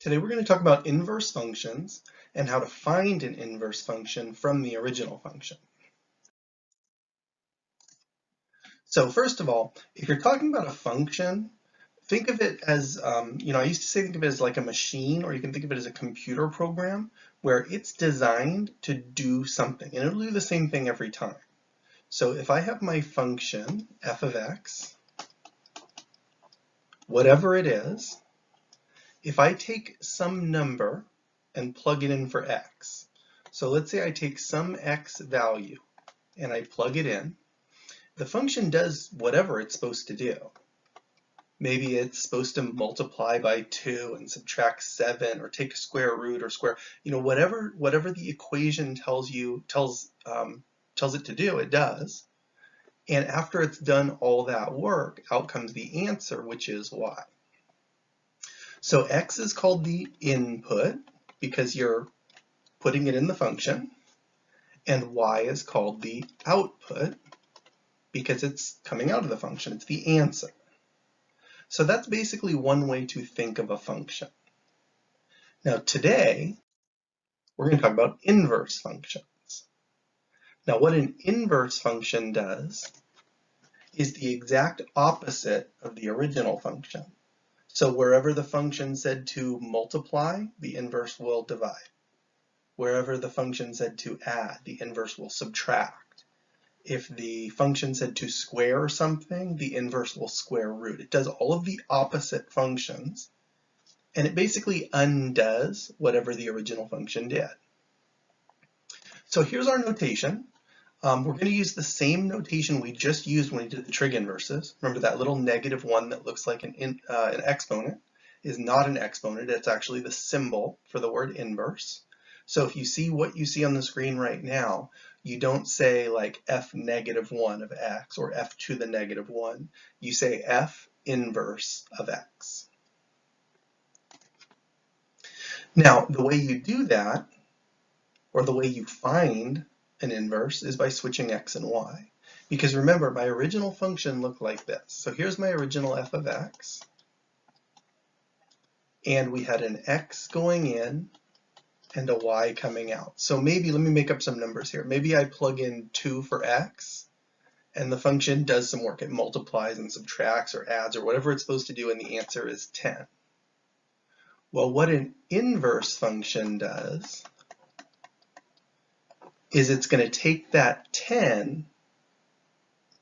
Today we're going to talk about inverse functions and how to find an inverse function from the original function. So first of all, if you're talking about a function, think of it as, I used to say think of it as like a machine, or you can think of it as a computer program where it's designed to do something, and it'll do the same thing every time. So if I have my function f of x, whatever it is, if I take some number and plug it in for x, so let's say I take some x value and I plug it in, the function does whatever it's supposed to do. Maybe it's supposed to multiply by 2 and subtract 7, or take a square root or square, whatever the equation tells it to do, it does. And after it's done all that work, out comes the answer, which is y. So x is called the input because you're putting it in the function, and y is called the output because it's coming out of the function. It's the answer. So that's basically one way to think of a function. Now today, we're going to talk about inverse functions. Now what an inverse function does is the exact opposite of the original function. So wherever the function said to multiply, the inverse will divide. Wherever the function said to add, the inverse will subtract. If the function said to square something, the inverse will square root. It does all of the opposite functions, and it basically undoes whatever the original function did. So here's our notation. We're going to use the same notation we just used when we did the trig inverses. Remember that little -1 that looks like an exponent is not an exponent. It's actually the symbol for the word inverse. So if you see what you see on the screen right now, you don't say like f-1 of x or f to the -1. You say f inverse of x. Now, the way you do that, or the way you find an inverse, is by switching x and y. Because remember, my original function looked like this. So here's my original f of x. And we had an x going in and a y coming out. So maybe, let me make up some numbers here. Maybe I plug in 2 for x, and the function does some work. It multiplies and subtracts or adds or whatever it's supposed to do, and the answer is 10. Well, what an inverse function does is it's going to take that 10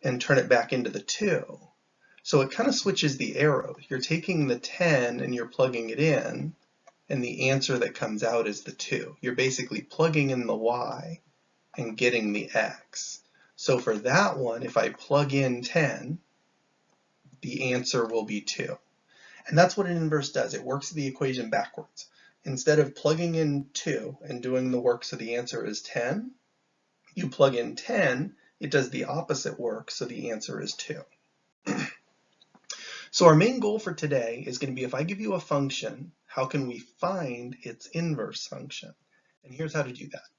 and turn it back into the 2. So it kind of switches the arrow. You're taking the 10 and you're plugging it in, and the answer that comes out is the 2. You're basically plugging in the y and getting the x. So for that one, if I plug in 10, the answer will be 2. And that's what an inverse does. It works the equation backwards. Instead of plugging in 2 and doing the work so the answer is 10, you plug in 10, it does the opposite work, so the answer is 2. So our main goal for today is going to be, if I give you a function, how can we find its inverse function? And here's how to do that.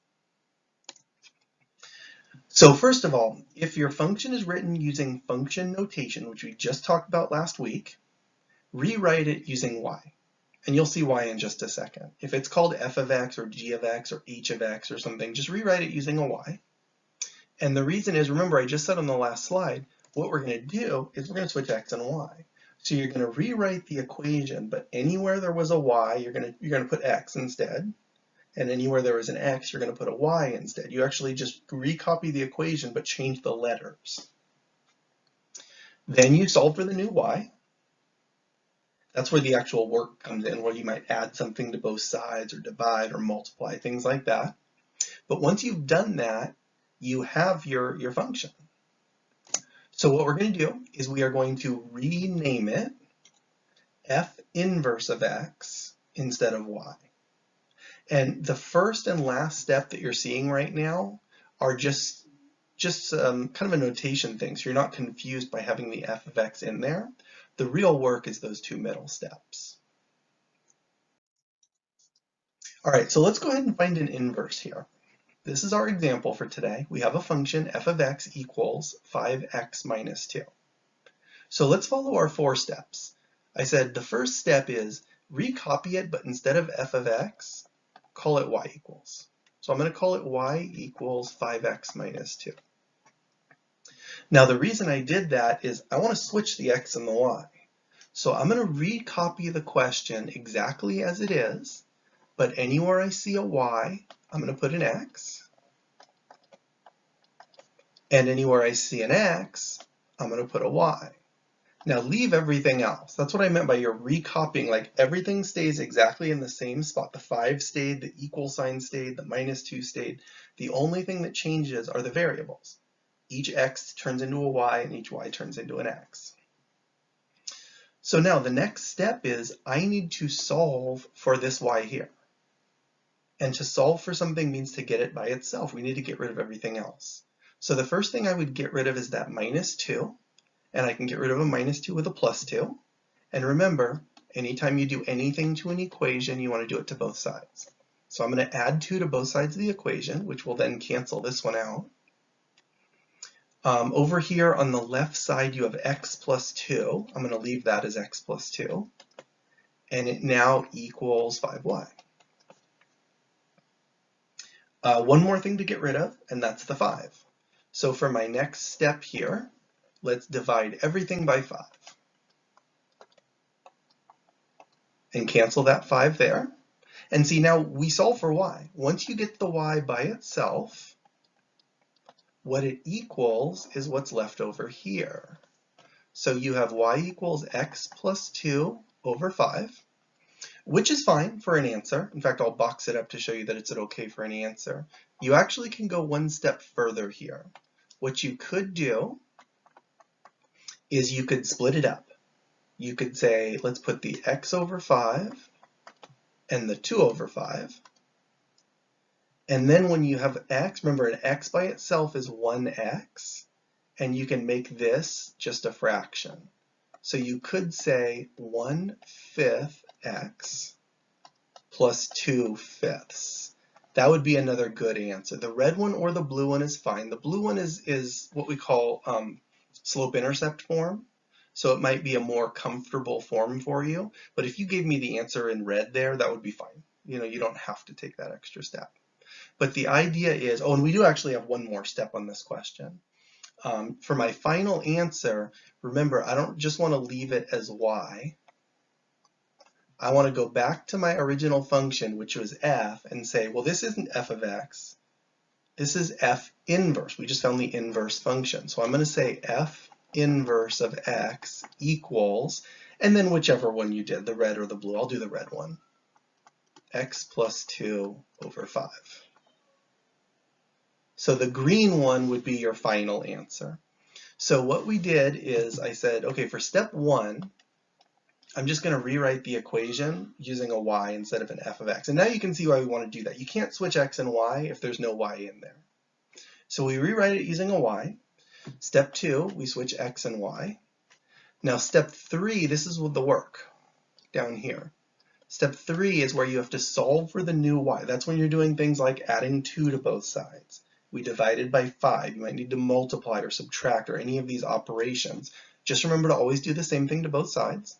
So first of all, if your function is written using function notation, which we just talked about last week, rewrite it using y. And you'll see why in just a second. If it's called f of x or g of x or h of x or something, just rewrite it using a y. And the reason is, remember I just said on the last slide, what we're going to do is we're going to switch x and y. So you're going to rewrite the equation, but anywhere there was a y, you're going to put x instead. And anywhere there was an x, you're going to put a y instead. You actually just recopy the equation, but change the letters. Then you solve for the new y. That's where the actual work comes in, where you might add something to both sides or divide or multiply, things like that. But once you've done that, you have your function. So what we're going to do is we are going to rename it f inverse of x instead of y. And the first and last step that you're seeing right now are just kind of a notation thing, so you're not confused by having the f of x in there. The real work is those two middle steps. All right, so let's go ahead and find an inverse here. This is our example for today. We have a function f of x equals 5x minus 2. So let's follow our 4 steps. I said the first step is recopy it, but instead of f of x, call it y equals. So I'm going to call it y equals 5x minus 2. Now the reason I did that is I want to switch the x and the y. So I'm going to recopy the question exactly as it is, but anywhere I see a y, I'm going to put an x. And anywhere I see an x, I'm going to put a y. Now leave everything else. That's what I meant by you're recopying, like everything stays exactly in the same spot. The 5 stayed, the equal sign stayed, the minus 2 stayed. The only thing that changes are the variables. Each x turns into a y and each y turns into an x. So now the next step is I need to solve for this y here. And to solve for something means to get it by itself. We need to get rid of everything else. So the first thing I would get rid of is that minus 2. And I can get rid of a minus 2 with a plus 2. And remember, anytime you do anything to an equation, you want to do it to both sides. So I'm going to add 2 to both sides of the equation, which will then cancel this one out. Over here on the left side, you have x plus 2. I'm going to leave that as x plus 2. And it now equals 5y. One more thing to get rid of, and that's the 5. So for my next step here, let's divide everything by 5. And cancel that 5 there. And see, now we solve for y. Once you get the y by itself, what it equals is what's left over here. So you have y equals x plus 2 over 5, which is fine for an answer. In fact, I'll box it up to show you that it's okay for an answer. You actually can go one step further here. What you could do is you could split it up. You could say, let's put the x over 5 and the 2 over 5. And then when you have x, remember an x by itself is 1x, and you can make this just a fraction. So you could say 1/5 x plus 2/5. That would be another good answer. The red one or the blue one is fine. The blue one is what we call slope-intercept form. So it might be a more comfortable form for you. But if you gave me the answer in red there, that would be fine. You don't have to take that extra step. But the idea is, oh, and we do actually have one more step on this question. For my final answer, remember, I don't just want to leave it as y. I want to go back to my original function, which was f, and say, well, this isn't f of x. This is f inverse. We just found the inverse function. So I'm going to say f inverse of x equals, and then whichever one you did, the red or the blue. I'll do the red one. X plus 2 over 5. So the green one would be your final answer. So what we did is I said, okay, for step 1, I'm just going to rewrite the equation using a y instead of an f of x. And now you can see why we want to do that. You can't switch x and y if there's no y in there. So we rewrite it using a y. Step 2, we switch x and y. Now step 3, this is with the work down here. Step 3 is where you have to solve for the new y. That's when you're doing things like adding 2 to both sides. We divided by 5. You might need to multiply or subtract or any of these operations. Just remember to always do the same thing to both sides.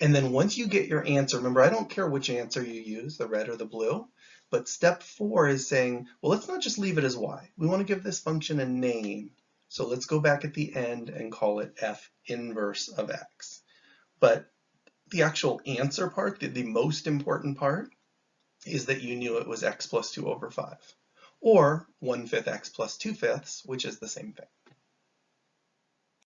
And then once you get your answer, remember, I don't care which answer you use, the red or the blue, but step 4 is saying, well, let's not just leave it as y. We want to give this function a name. So let's go back at the end and call it f inverse of x. But the actual answer part, the most important part, is that you knew it was x plus 2 over 5. Or 1/5 x plus 2/5, which is the same thing.